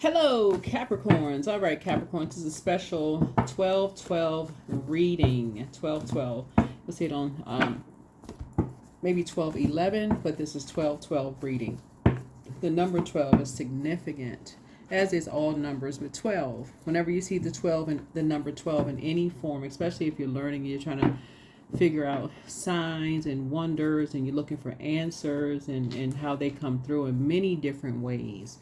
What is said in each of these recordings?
Hello, Capricorns. All right, Capricorns, this is a special 12-12 reading. 12-12. We'll see it on maybe 12-11, but this is 12-12 reading. The number 12 is significant, as is all numbers with 12. Whenever you see the 12 and the number 12 in any form, especially if you're learning, you're trying to figure out signs and wonders, and you're looking for answers and how they come through in many different ways.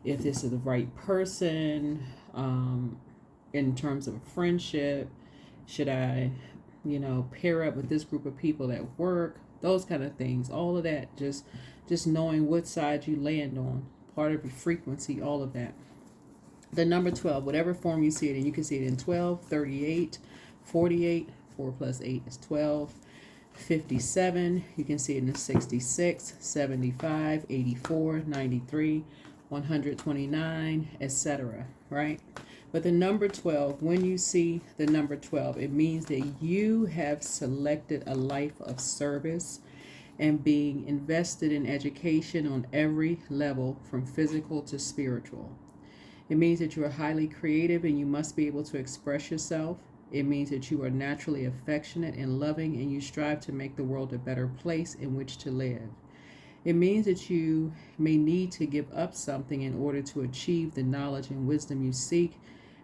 If this is the right person, in terms of friendship, should I, pair up with this group of people at work, those kind of things, all of that, just knowing what side you land on, part of your frequency, all of that. The number 12, whatever form you see it in, you can see it in 12, 38, 48, 4 plus 8 is 12, 57, you can see it in 66, 75, 84, 93, 129, etc. Right? But the number 12, when you see the number 12, it means that you have selected a life of service and being invested in education on every level, from physical to spiritual. It means that you are highly creative and you must be able to express yourself. It means that you are naturally affectionate and loving and you strive to make the world a better place in which to live. It means that you may need to give up something in order to achieve the knowledge and wisdom you seek.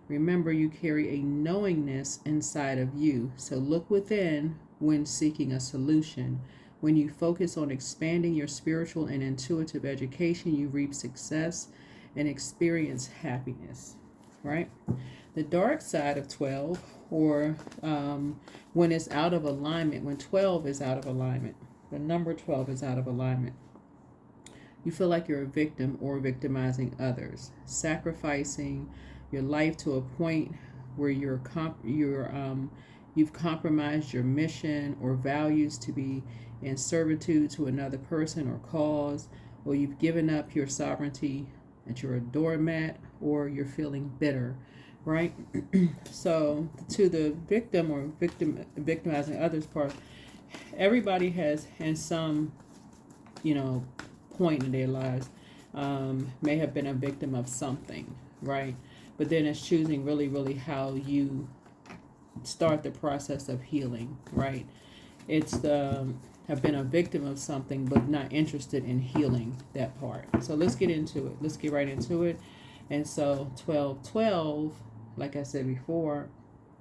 Remember, you carry a knowingness inside of you, so look within when seeking a solution. When you focus on expanding your spiritual and intuitive education, you reap success and experience happiness, right? The dark side of 12, or when it's out of alignment, when 12 is out of alignment, the number 12 is out of alignment. You feel like you're a victim or victimizing others, sacrificing your life to a point where you've compromised your mission or values to be in servitude to another person or cause, or you've given up your sovereignty, that you're a doormat, or you're feeling bitter, right? So to the victim or victimizing others part, everybody has in some, point in their lives, may have been a victim of something, right? But then it's choosing really how you start the process of healing, right? It's the have been a victim of something but not interested in healing that part. So let's get into it. Let's get right into it. And so 12-12, like I said before,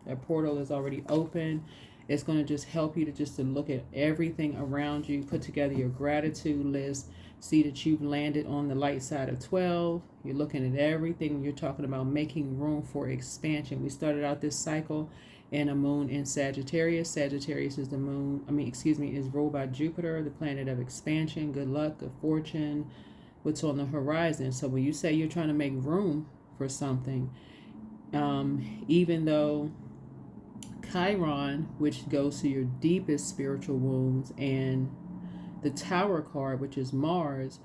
that portal is already open. It's going to just help you to look at everything around you, put together your gratitude list, see that you've landed on the light side of 12. You're looking at everything. You're talking about making room for expansion. We started out this cycle in a moon in Sagittarius. Sagittarius is is ruled by Jupiter, the planet of expansion, good luck, good fortune, what's on the horizon. So when you say you're trying to make room for something, even though Chiron, which goes to your deepest spiritual wounds, and the Tower card, which is Mars,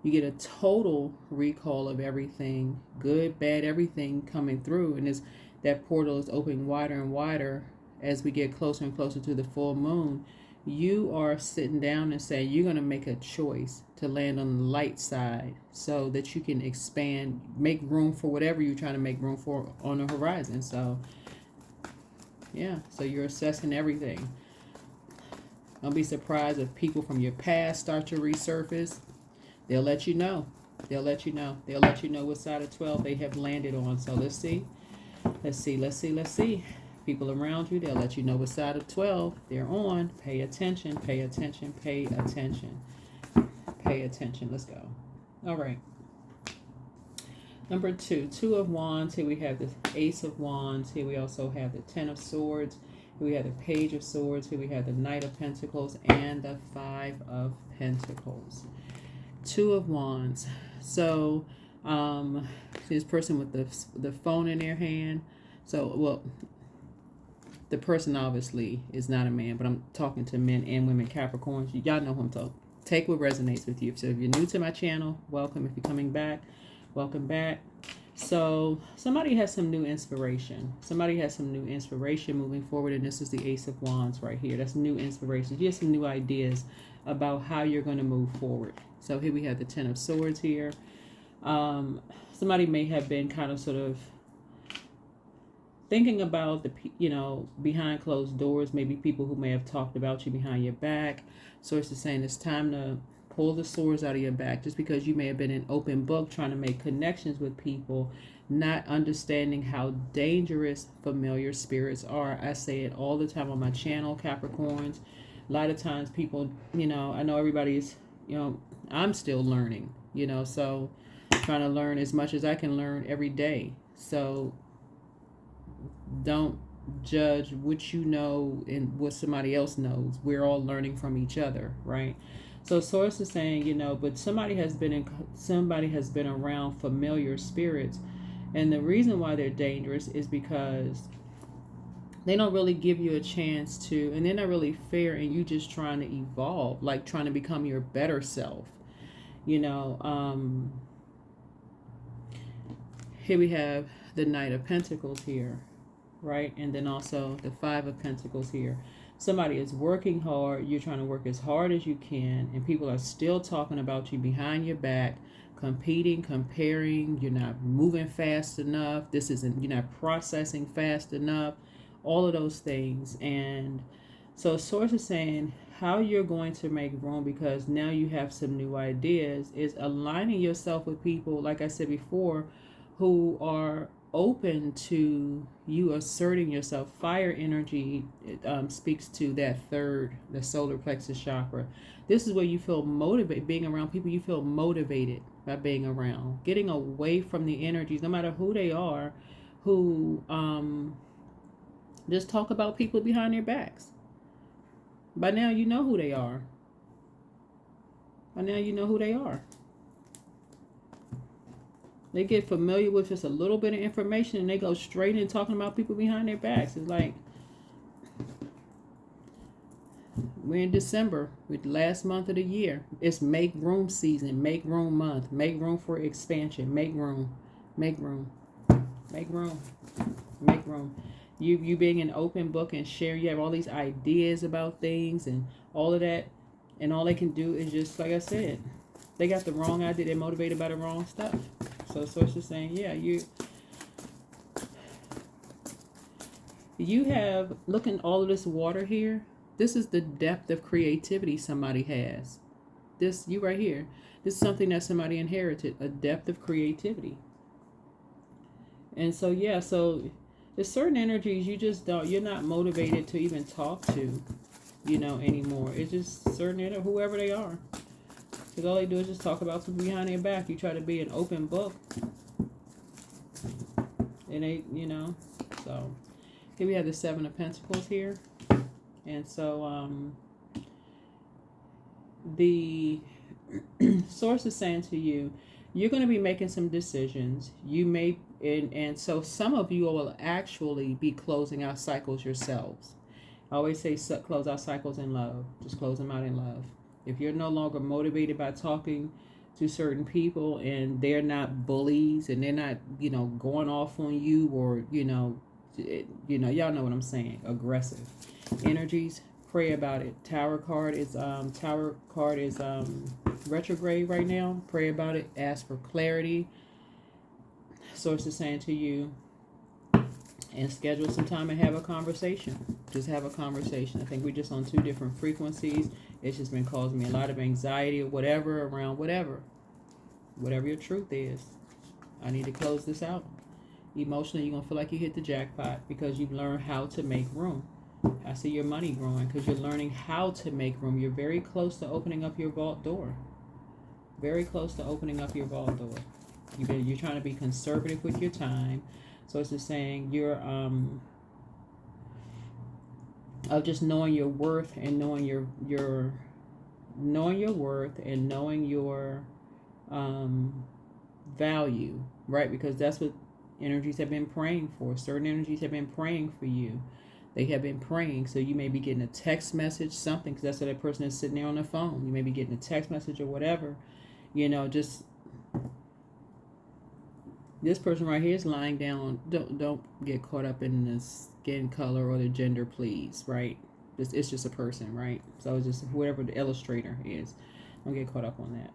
you get a total recall of everything, good, bad, everything coming through. And that portal is opening wider and wider as we get closer and closer to the full moon. You are sitting down and saying you're going to make a choice to land on the light side so that you can expand, make room for whatever you're trying to make room for on the horizon. So, yeah, so you're assessing everything. Don't be surprised if people from your past start to resurface. They'll let you know. They'll let you know what side of 12 they have landed on. So let's see. People around you, they'll let you know what side of 12 they're on. Pay attention. Let's go. All right. Number 2, 2 of Wands. Here we have the Ace of Wands. Here we also have the 10 of Swords. Here we have the Page of Swords. Here we have the Knight of Pentacles and the 5 of Pentacles. 2 of Wands. So, this person with the phone in their hand. So, well, the person obviously is not a man, but I'm talking to men and women, Capricorns. Y'all know who I'm talking. Take what resonates with you. So if you're new to my channel, welcome. If you're coming back, welcome back. So somebody has some new inspiration. Moving forward, and this is the Ace of Wands right here. That's new inspiration. You have some new ideas about how you're going to move forward. So here we have the 10 of Swords here. somebody may have been kind of sort of thinking about behind closed doors, maybe people who may have talked about you behind your back. Source is saying it's time to pull the swords out of your back, just because you may have been an open book trying to make connections with people, not understanding how dangerous familiar spirits are. I say it all the time on my channel, Capricorns. A lot of times people, I know everybody's, I'm still learning, so trying to learn as much as I can learn every day. So don't judge what you know and what somebody else knows. We're all learning from each other, right? So source is saying, but somebody has been around familiar spirits, and the reason why they're dangerous is because they don't really give you a chance to, and they're not really fair, and you just trying to evolve, like trying to become your better self. Here we have the Knight of Pentacles here, right? And then also the Five of Pentacles here. Somebody is working hard. You're trying to work as hard as you can, and people are still talking about you behind your back, competing, comparing. You're not moving fast enough. You're not processing fast enough. All of those things. And so source is saying how you're going to make room, because now you have some new ideas, is aligning yourself with people, like I said before, who are open to you asserting yourself. Fire energy speaks to that the solar plexus chakra. This is where you feel motivated. Being around people you feel motivated by being around. Getting away from the energies, no matter who they are, who just talk about people behind their backs. By now you know who they are. They get familiar with just a little bit of information and they go straight in talking about people behind their backs. It's like, we're in December, with the last month of the year. It's make room season, make room month, make room for expansion, make room, make room, make room, make room. You being an open book and sharing, you have all these ideas about things and all of that, and all they can do is just, like I said, they got the wrong idea. They're motivated by the wrong stuff. So source is saying, yeah, you have, look at all of this water here. This is the depth of creativity somebody has. You right here. This is something that somebody inherited, a depth of creativity. And so, yeah, so there's certain energies you're not motivated to even talk to, anymore. It's just certain, whoever they are. Because all they do is just talk about people behind their back. You try to be an open book. And they, so here we have the Seven of Pentacles here. And so the source is saying to you, you're going to be making some decisions. You may, and so some of you will actually be closing out cycles yourselves. I always say close out cycles in love. Just close them out in love. If you're no longer motivated by talking to certain people and they're not bullies and they're not, going off on you or, y'all know what I'm saying, aggressive energies, pray about it. Tower card is retrograde right now. Pray about it. Ask for clarity. Source is saying to you, and schedule some time and have a conversation. Just have a conversation. I think we're just on two different frequencies. It's just been causing me a lot of anxiety or whatever around whatever your truth is. I need to close this out. Emotionally, you're going to feel like you hit the jackpot because you've learned how to make room. I see your money growing because you're learning how to make room. You're very close to opening up your vault door. Very close to opening up your vault door. You're trying to be conservative with your time. So it's just saying you're of just knowing your worth and knowing your worth and knowing your value, right? Because that's what energies have been praying for. Certain energies have been praying for you. They have been praying. So you may be getting a text message, something, because that's what that person is sitting there on the phone. You may be getting a text message or whatever. Just this person right here is lying down. Don't get caught up in the skin color or the gender, please, right? It's just a person, right? So it's just whoever the illustrator is. Don't get caught up on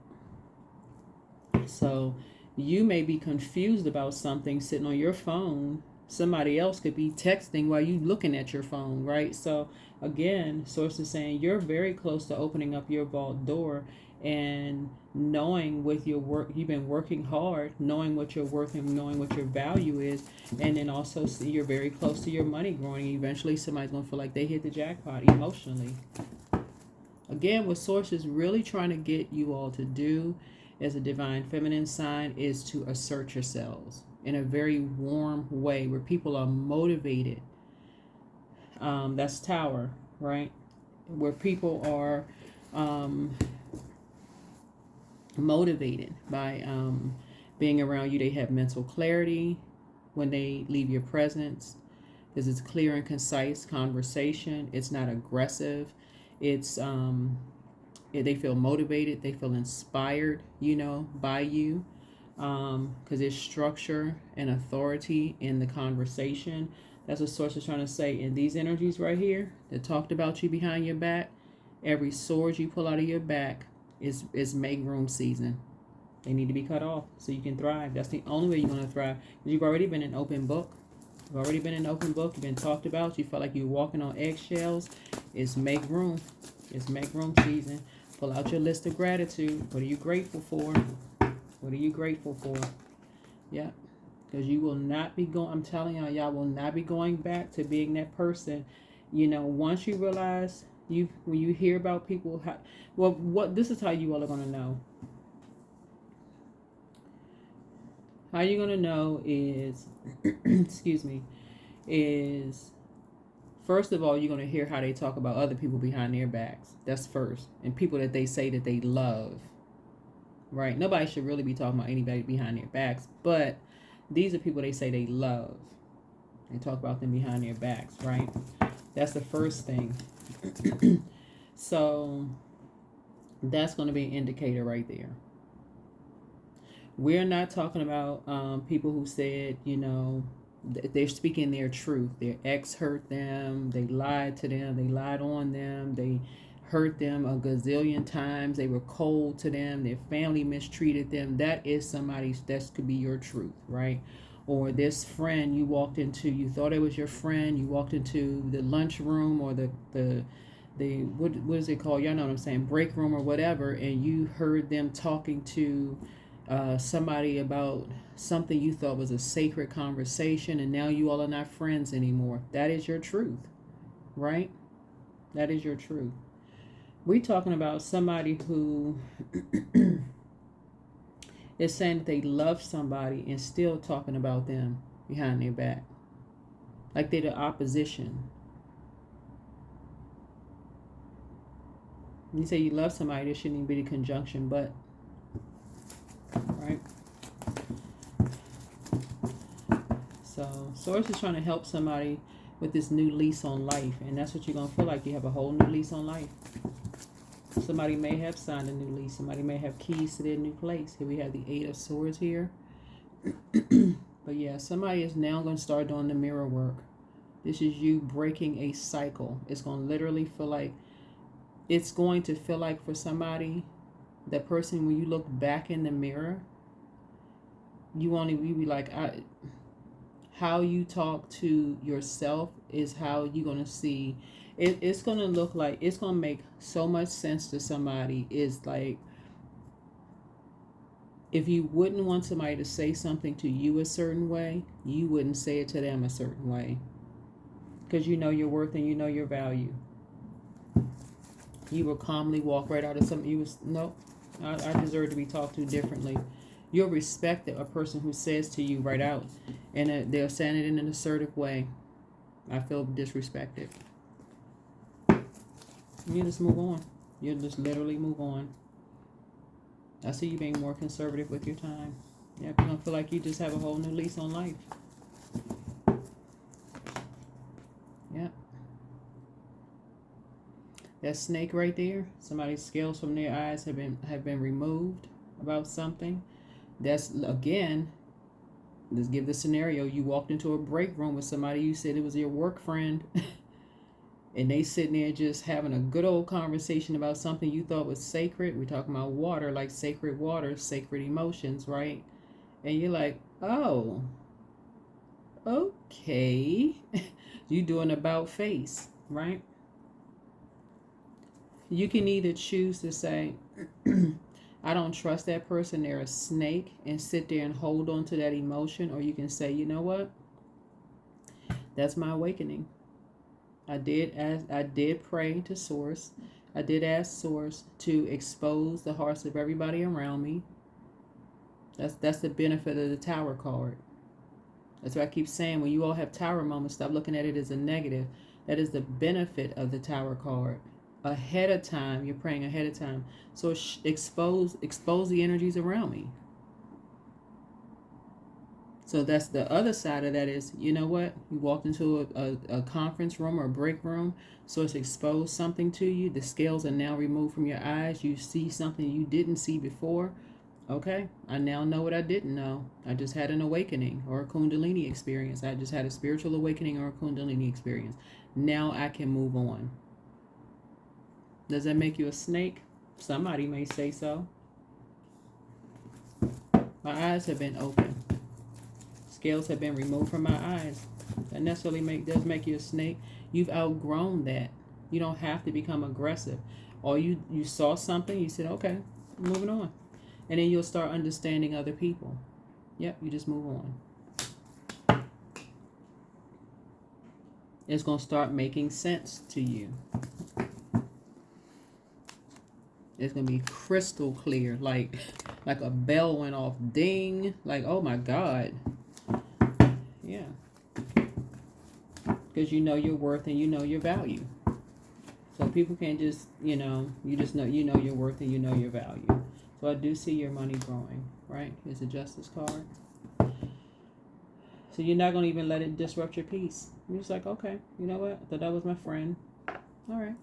that. So You may be confused about something sitting on your phone. Somebody else could be texting while you looking at your phone, right? So again, source is saying you're very close to opening up your vault door and knowing with your work, you've been working hard, knowing what you're worth and knowing what your value is, and then also see you're very close to your money growing. Eventually somebody's gonna feel like they hit the jackpot emotionally. Again, what source is really trying to get you all to do as a divine feminine sign is to assert yourselves in a very warm way where people are motivated. That's Tower, right? Where people are motivated by being around you. They have mental clarity when they leave your presence. Because it's clear and concise conversation. It's not aggressive. It's they feel motivated. They feel inspired, by you. Because there's structure and authority in the conversation. That's what source is trying to say. In these energies right here that talked about you behind your back, every sword you pull out of your back is make room season. They need to be cut off so you can thrive. That's the only way you're going to thrive. You've already been an open book. You've already been an open book. You've been talked about. You felt like you're walking on eggshells. It's make room. It's make room season. Pull out your list of gratitude. What are you grateful for? What are you grateful for? Yeah. Because you will not be going, I'm telling y'all will not be going back to being that person. Once you realize, when you hear about people, this is how you all are going to know. How you're going to know is, excuse me, is first of all, you're going to hear how they talk about other people behind their backs. That's first. And people that they say that they love. Right? Nobody should really be talking about anybody behind their backs. But these are people they say they love. They talk about them behind their backs, right? That's the first thing. So that's going to be an indicator right there. We're not talking about people who said, they're speaking their truth. Their ex hurt them. They lied to them. They lied on them. They hurt them a gazillion times. They were cold to them. Their family mistreated them. That is somebody, that could be your truth, right? Or this friend you walked into, you thought it was your friend. You walked into the lunchroom or the what is it called? Y'all know what I'm saying? Break room or whatever. And you heard them talking to somebody about something you thought was a sacred conversation, and now you all are not friends anymore. That is your truth, right? That is your truth. We're talking about somebody who is saying that they love somebody and still talking about them behind their back, like they're the opposition. When you say you love somebody, there shouldn't even be the conjunction but. Right? So source is trying to help somebody with this new lease on life, and that's what you're going to feel like. You have a whole new lease on life. Somebody may have signed a new lease. Somebody may have keys to their new place. Here we have the 8 of Swords here. But yeah, somebody is now going to start doing the mirror work. This is you breaking a cycle. It's going to literally feel like, it's going to feel like for somebody, that person, when you look back in the mirror, you be like, how you talk to yourself is how you're going to see it. It's going to look like, it's going to make so much sense to somebody. Is like, if you wouldn't want somebody to say something to you a certain way, you wouldn't say it to them a certain way, because you know your worth and you know your value. You will calmly walk right out of something. Nope, I deserve to be talked to differently. You'll respect a person who says to you right out, and they're saying it in an assertive way, I feel disrespected. You just move on. You just literally move on. I see you being more conservative with your time. Yeah, you don't feel like you just have a whole new lease on life. Yeah. That snake right there, somebody's scales from their eyes have been removed about something. That's, again, let's give the scenario. You walked into a break room with somebody, you said it was your work friend, and they sitting there just having a good old conversation about something you thought was sacred. We're talking about water, like sacred water, sacred emotions, right? And you're like, oh, okay. You do an about face, right? You can either choose to say, I don't trust that person, they're a snake, and sit there and hold on to that emotion, or you can say, you know what? That's my awakening. I did pray to Source. I did ask Source to expose the hearts of everybody around me. That's the benefit of the Tower card. That's what I keep saying. When you all have Tower moments, stop looking at it as a negative. That is the benefit of the Tower card. Ahead of time, you're praying ahead of time. So expose the energies around me. So that's the other side of that is, you know what? You walked into a conference room or a break room, so it's exposed something to you. The scales are now removed from your eyes. You see something you didn't see before. Okay, I now know what I didn't know. I just had an awakening or a Kundalini experience. I just had a spiritual awakening or a Kundalini experience. Now I can move on. Does that make you a snake? Somebody may say so. My eyes have been open. Scales have been removed from my eyes. That necessarily does make you a snake. You've outgrown that. You don't have to become aggressive. Or you saw something, you said, okay, I'm moving on. And then you'll start understanding other people. Yep, you just move on. It's going to start making sense to you. It's going to be crystal clear, like a bell went off, ding, like, oh my God. Yeah. Because you know your worth and you know your value. So people can't just, you know your worth and you know your value. So I do see your money growing, right? Here's a Justice card. So you're not going to even let it disrupt your peace. You're just like, okay, you know what? I thought that was my friend. All right.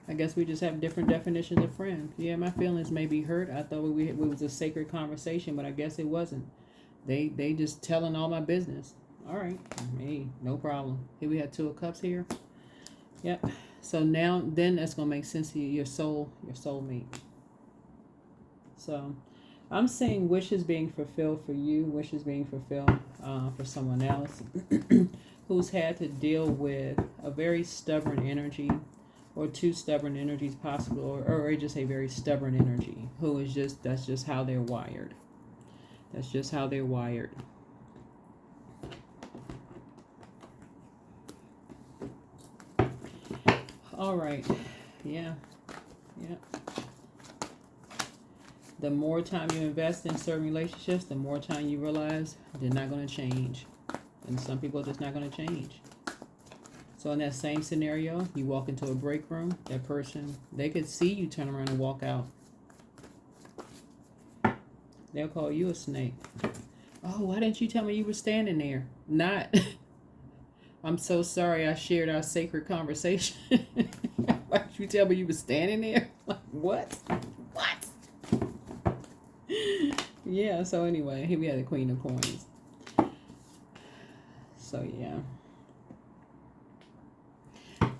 I guess we just have different definitions of friend. Yeah, my feelings may be hurt. I thought it was a sacred conversation, but I guess it wasn't. They just telling all my business. All right. Hey, no problem. Here we have 2 of Cups here. Yep. So then that's going to make sense to you, your soulmate. So I'm saying wishes being fulfilled for you, wishes being fulfilled for someone else who's had to deal with a very stubborn energy or 2 stubborn energies possible, or just a very stubborn energy who is that's just how they're wired. That's just how they're wired. All right. Yeah. The more time you invest in certain relationships, the more time you realize they're not going to change. And some people are just not going to change. So in that same scenario, you walk into a break room, that person, they could see you turn around and walk out. They'll call you a snake. Oh, why didn't you tell me you were standing there? Not, I'm so sorry I shared our sacred conversation. Why did you tell me you were standing there? Like, what? Yeah, so anyway, here we have the Queen of Coins. So yeah.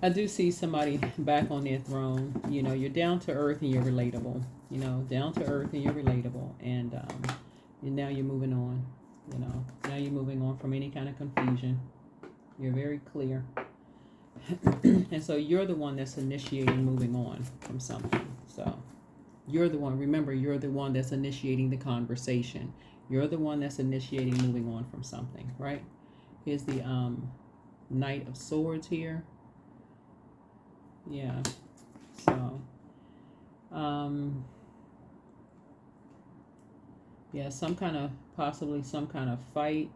I do see somebody back on their throne. You know, you're down to earth and you're relatable. You know, down to earth and you're relatable. And now you're moving on. You know, now you're moving on from any kind of confusion. You're very clear. And so you're the one that's initiating moving on from something. So you're the one, remember, you're the one that's initiating the conversation. You're the one that's initiating moving on from something, right? Here's the Knight of Swords here. Yeah. So, yeah, possibly some kind of fight.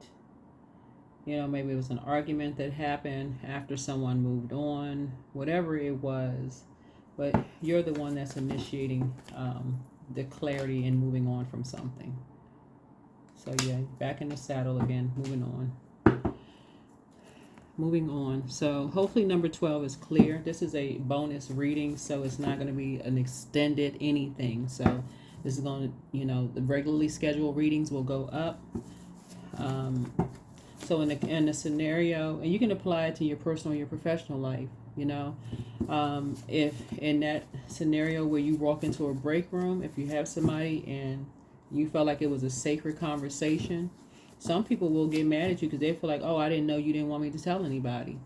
You know, maybe it was an argument that happened after someone moved on, whatever it was. But you're the one that's initiating the clarity and moving on from something. So yeah, back in the saddle again, moving on. So hopefully number 12 is clear. This is a bonus reading, so it's not going to be an extended anything. So this is going to, the regularly scheduled readings will go up. So in the scenario, and you can apply it to your personal, your professional life, if in that scenario where you walk into a break room, if you have somebody and You felt like it was a sacred conversation. Some people will get mad at you because they feel like, oh, I didn't know you didn't want me to tell anybody.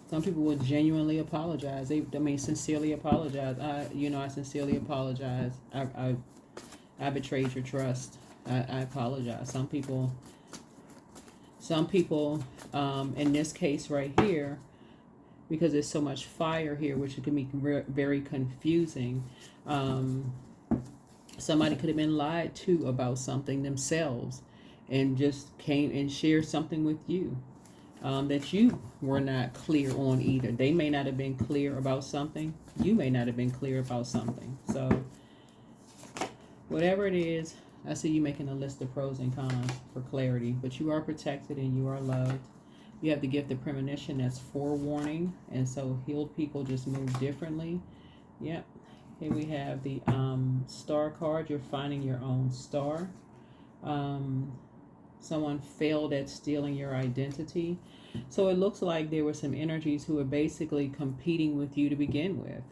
Some people will genuinely apologize. Sincerely apologize. I sincerely apologize. I betrayed your trust. I apologize. Some people, in this case right here, because there's so much fire here, which can be very confusing. Somebody could have been lied to about something themselves and just came and shared something with you that you were not clear on either. They may not have been clear about something. You may not have been clear about something. So whatever it is, I see you making a list of pros and cons for clarity, but you are protected and you are loved. You have the gift of premonition, that's forewarning, and so healed people just move differently. Yep. Here we have the star card. You're finding your own star. Someone failed at stealing your identity. So it looks like there were some energies who were basically competing with you to begin with.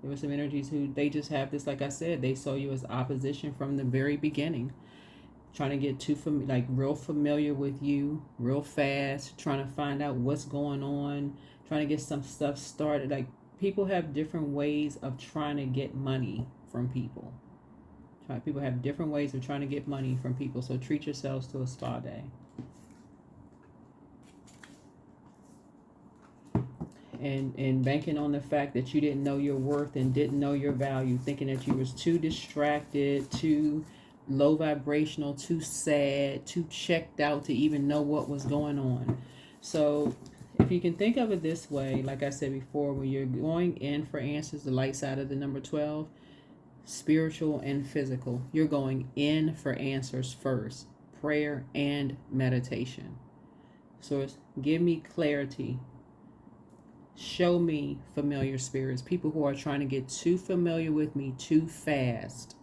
There were some energies who, they just have this, like I said, they saw you as opposition from the very beginning. Trying to get real familiar with you real fast, trying to find out what's going on, trying to get some stuff started. Like, people have different ways of trying to get money from people. People have different ways of trying to get money from people. So treat yourselves to a spa day. And banking on the fact that you didn't know your worth and didn't know your value, thinking that you was too distracted, too low vibrational, too sad, too checked out to even know what was going on. So if you can think of it this way, like I said before, when you're going in for answers, the light side of the number 12, spiritual and physical, you're going in for answers first, prayer and meditation. So it's give me clarity. Show me familiar spirits, people who are trying to get too familiar with me too fast.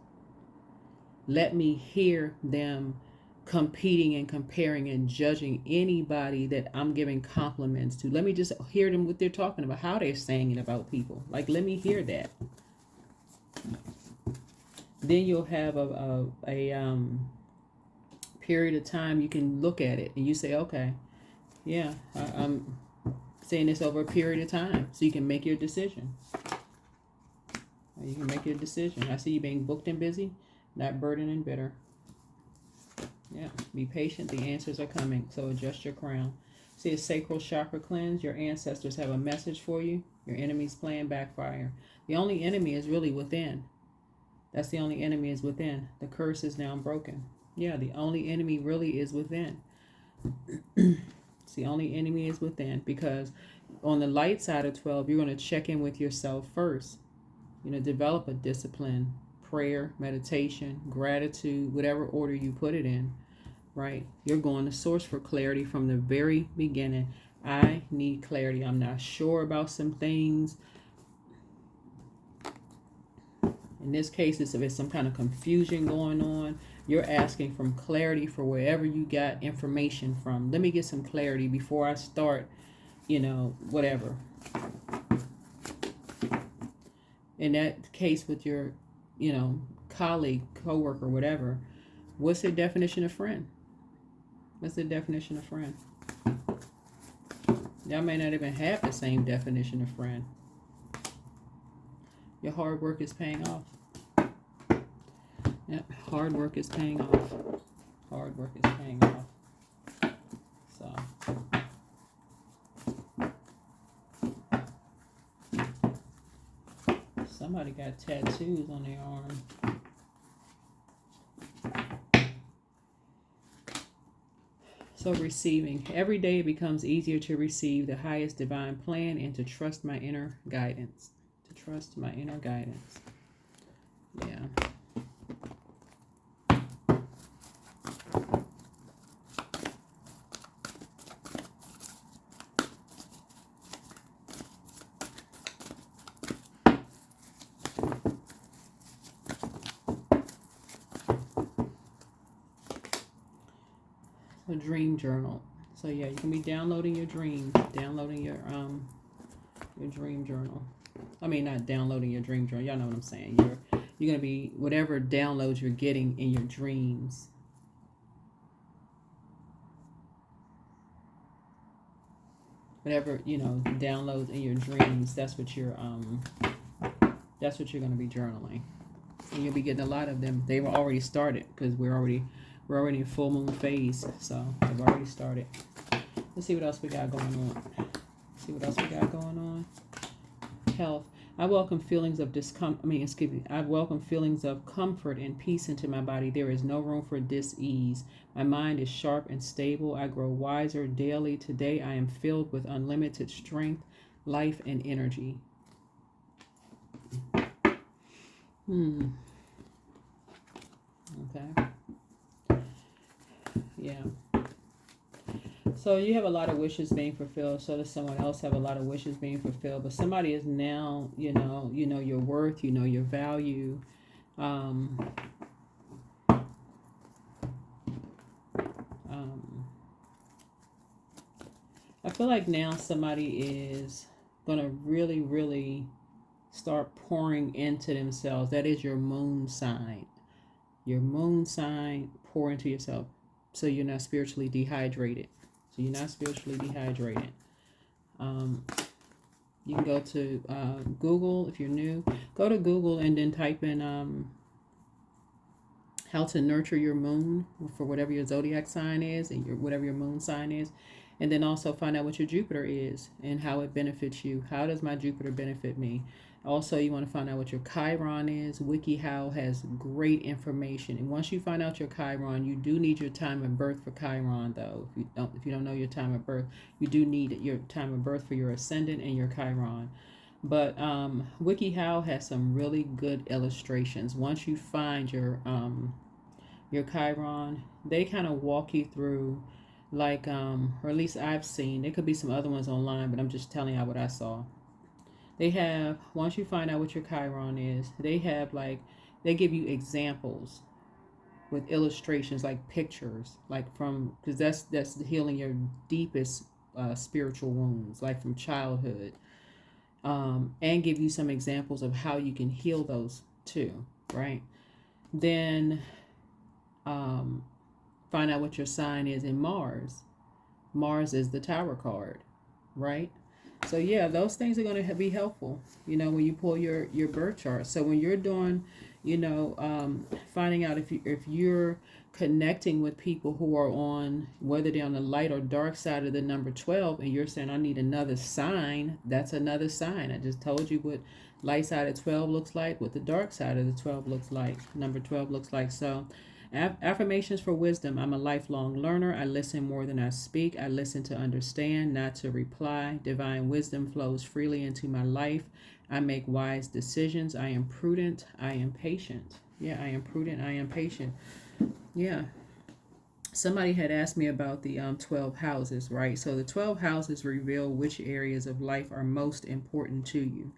Let me hear them competing and comparing and judging anybody that I'm giving compliments to. Let me just hear them, what they're talking about, how they're saying it about people. Like, let me hear that. Then you'll have a period of time you can look at it and you say, okay, yeah, I'm saying this over a period of time, so you can make your decision. You can make your decision. I see you being booked and busy, not burdened and bitter. Yeah, be patient. The answers are coming. So adjust your crown. See a sacral chakra cleanse. Your ancestors have a message for you. Your enemy's plan backfire. The only enemy is really within. That's the only enemy is within. The curse is now broken. Yeah, the only enemy really is within. It's the only enemy is within, because on the light side of 12, you're going to check in with yourself first. Develop a discipline, prayer, meditation, gratitude, whatever order you put it in, right? You're going to source for clarity from the very beginning. I need clarity. I'm not sure about some things. In this case, if it's some kind of confusion going on, you're asking for clarity for wherever you got information from. Let me get some clarity before I start, whatever. In that case with your, colleague, coworker, whatever, what's the definition of friend? What's the definition of friend? Y'all may not even have the same definition of friend. Your hard work is paying off. Yep, hard work is paying off. Hard work is paying off. So. Somebody got tattoos on their arm. So receiving. Every day it becomes easier to receive the highest divine plan and to trust my inner guidance. To trust my inner guidance. Yeah. A dream journal. So yeah, you can be downloading your dreams, downloading your dream journal. I mean, not downloading your dream journal. Y'all know what I'm saying. you're going to be, whatever downloads you're getting in your dreams. Whatever, downloads in your dreams, that's what you're going to be journaling. And you'll be getting a lot of them. They were already started because we're already in full moon phase. So they've already started. Let's see what else we got going on. Health. I welcome feelings of I welcome feelings of comfort and peace into my body. There is no room for dis-ease. My mind is sharp and stable. I grow wiser daily. Today I am filled with unlimited strength, life, and energy. Okay. Yeah. So you have a lot of wishes being fulfilled. So does someone else have a lot of wishes being fulfilled. But somebody is now, you know your worth, your value. I feel like now somebody is going to really, really start pouring into themselves. That is your moon sign. Your moon sign, pour into yourself so you're not spiritually dehydrated. You can go to Google if you're new. Go to Google and then type in how to nurture your moon for whatever your zodiac sign is and whatever your moon sign is. And then also find out what your Jupiter is and how it benefits you. How does my Jupiter benefit me? Also, you want to find out what your Chiron is. WikiHow has great information. And once you find out your Chiron, you do need your time of birth for Chiron, though. If you don't know your time of birth, you do need your time of birth for your ascendant and your Chiron. But WikiHow has some really good illustrations. Once you find your Chiron, they kind of walk you through, like, or at least I've seen. There could be some other ones online, but I'm just telling you what I saw. They have, once you find out what your Chiron is, they have they give you examples with illustrations, like pictures, because that's healing your deepest spiritual wounds, like from childhood, and give you some examples of how you can heal those too, right? Then find out what your sign is in Mars. Mars is the Tower card, right? So yeah, those things are going to be helpful, when you pull your birth chart. So when you're doing, finding out if you're connecting with people who are on, whether they're on the light or dark side of the number 12, and you're saying, I need another sign, that's another sign. I just told you what light side of 12 looks like, what the dark side of the 12 looks like, number 12 looks like. So affirmations for wisdom. I'm a lifelong learner. I listen more than I speak. I listen to understand, not to reply. Divine wisdom flows freely into my life. I make wise decisions. I am prudent. I am patient. Yeah, I am prudent. I am patient. Yeah. Somebody had asked me about the 12 houses, right? So the 12 houses reveal which areas of life are most important to you.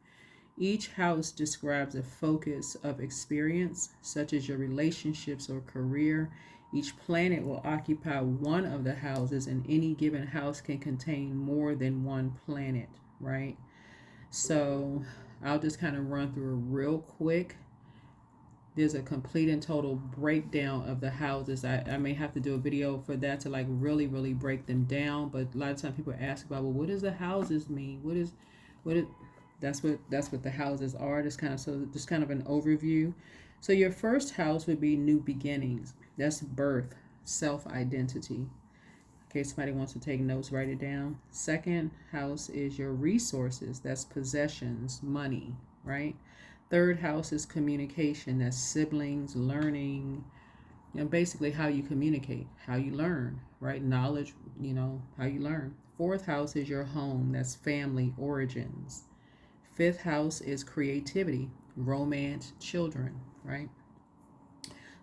Each house describes a focus of experience, such as your relationships or career. Each planet will occupy one of the houses, and any given house can contain more than one planet, right? So I'll just kind of run through real quick. There's a complete and total breakdown of the houses. I may have to do a video for that to really, really break them down. But a lot of times people ask about, well, what does the houses mean? That's what the houses are. Just kind of an overview. So your first house would be new beginnings. That's birth, self-identity. Okay, somebody wants to take notes, write it down. Second house is your resources. That's possessions, money, right? Third house is communication. That's siblings, learning, basically how you communicate, how you learn, right? Knowledge, how you learn. Fourth house is your home. That's family, origins. Fifth house is creativity, romance, children, right?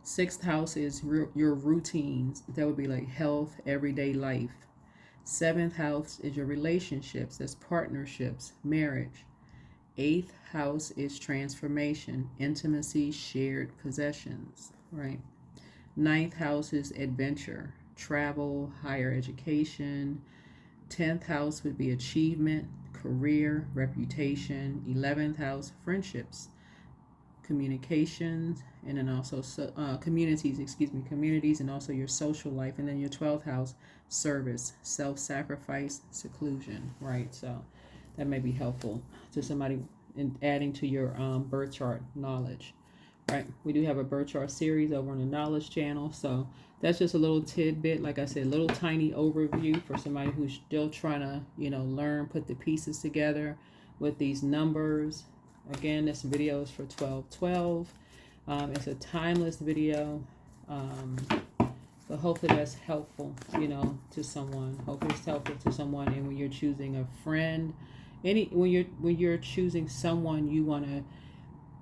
Sixth house is your routines. That would be like health, everyday life. Seventh house is your relationships. That's partnerships, marriage. Eighth house is transformation, intimacy, shared possessions, right? Ninth house is adventure, travel, higher education. 10th house would be achievement, career, reputation. 11th house, friendships, communications, and then also communities, communities, and also your social life. And then your 12th house, service, self-sacrifice, seclusion, right? So that may be helpful to somebody in adding to your birth chart knowledge, right? We do have a birth chart series over on the knowledge channel, so that's just a little tidbit, like I said, a little tiny overview for somebody who's still trying to, learn, put the pieces together with these numbers. Again, this video is for 12/12. It's a timeless video, but hopefully that's helpful, to someone. Hopefully it's helpful to someone. And when you're choosing a friend, when you're choosing someone you want to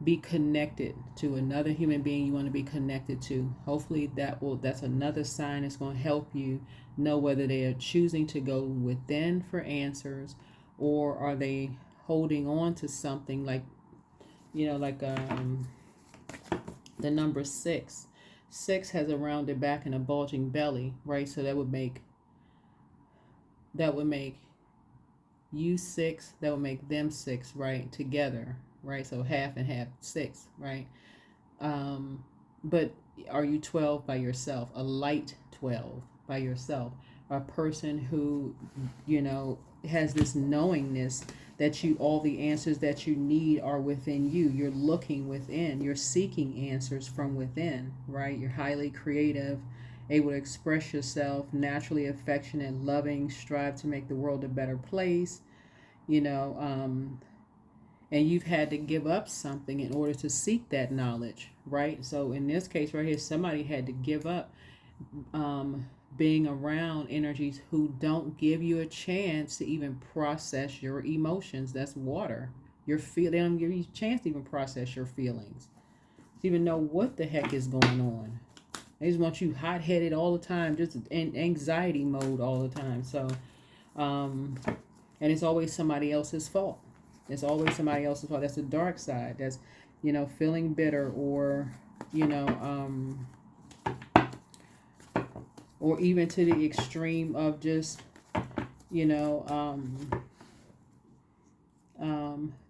be connected to, another human being you want to be connected to, hopefully that's another sign that's going to help you know whether they are choosing to go within for answers, or are they holding on to something like the number 6. 6 has a rounded back and a bulging belly, right? So that would make you 6, that would make them 6, right? Together, right? So half and half, 6, right? But are you 12 by yourself? A light 12 by yourself? A person who, has this knowingness that all the answers that you need are within you. You're looking within. You're seeking answers from within, right? You're highly creative, able to express yourself, naturally affectionate, loving, strive to make the world a better place, and you've had to give up something in order to seek that knowledge, right? So in this case right here, somebody had to give up being around energies who don't give you a chance to even process your emotions. That's water. They don't give you a chance to even process your feelings, to even know what the heck is going on. They just want you hot-headed all the time, just in anxiety mode all the time. So, and it's always somebody else's fault. It's always somebody else's fault. That's the dark side. That's, feeling bitter, or, or even to the extreme of just,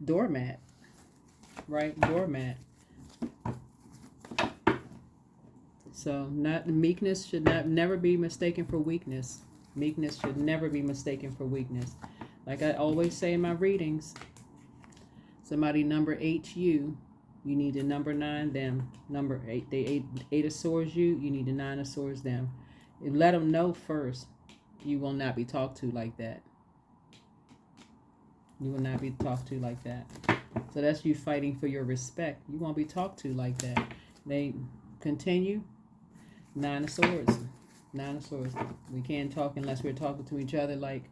doormat, right? Doormat. So meekness should never be mistaken for weakness. Meekness should never be mistaken for weakness. Like I always say in my readings, somebody number 8 you need to number 9 them. Number 8, they 8 of swords you need to 9 of swords them. Let them know first, you will not be talked to like that. You will not be talked to like that. So that's you fighting for your respect. You won't be talked to like that. They continue. 9 of swords. 9 of swords. We can't talk unless we're talking to each other, like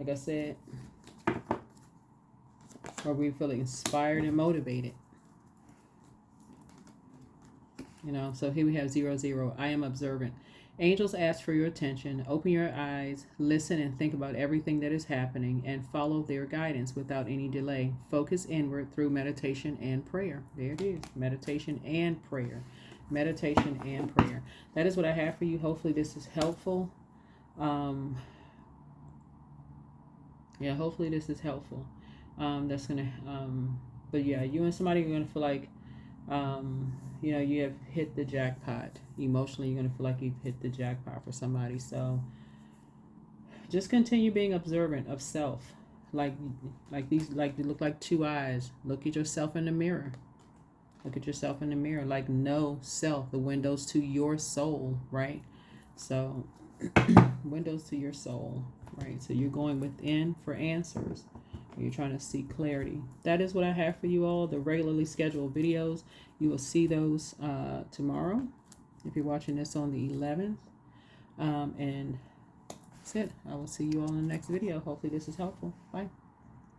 I said, or we feel inspired and motivated. So here we have 0/0. I am observant. Angels ask for your attention. Open your eyes, listen, and think about everything that is happening, and follow their guidance without any delay. Focus inward through meditation and prayer. There it is. Meditation and prayer. Meditation and prayer. That is what I have for you. Hopefully this is helpful. Hopefully this is helpful. That's gonna but yeah, you and somebody are gonna feel like you have hit the jackpot. Emotionally, you're gonna feel like you've hit the jackpot for somebody. So just continue being observant of self. Like these, like they look like 2 eyes. Look at yourself in the mirror. Look at yourself in the mirror. Like know self, the windows to your soul, right? So windows to your soul, right? So you're going within for answers. You're trying to seek clarity. That is what I have for you all. The regularly scheduled videos, you will see those tomorrow if you're watching this on the 11th. And that's it. I will see you all in the next video. Hopefully this is helpful. Bye.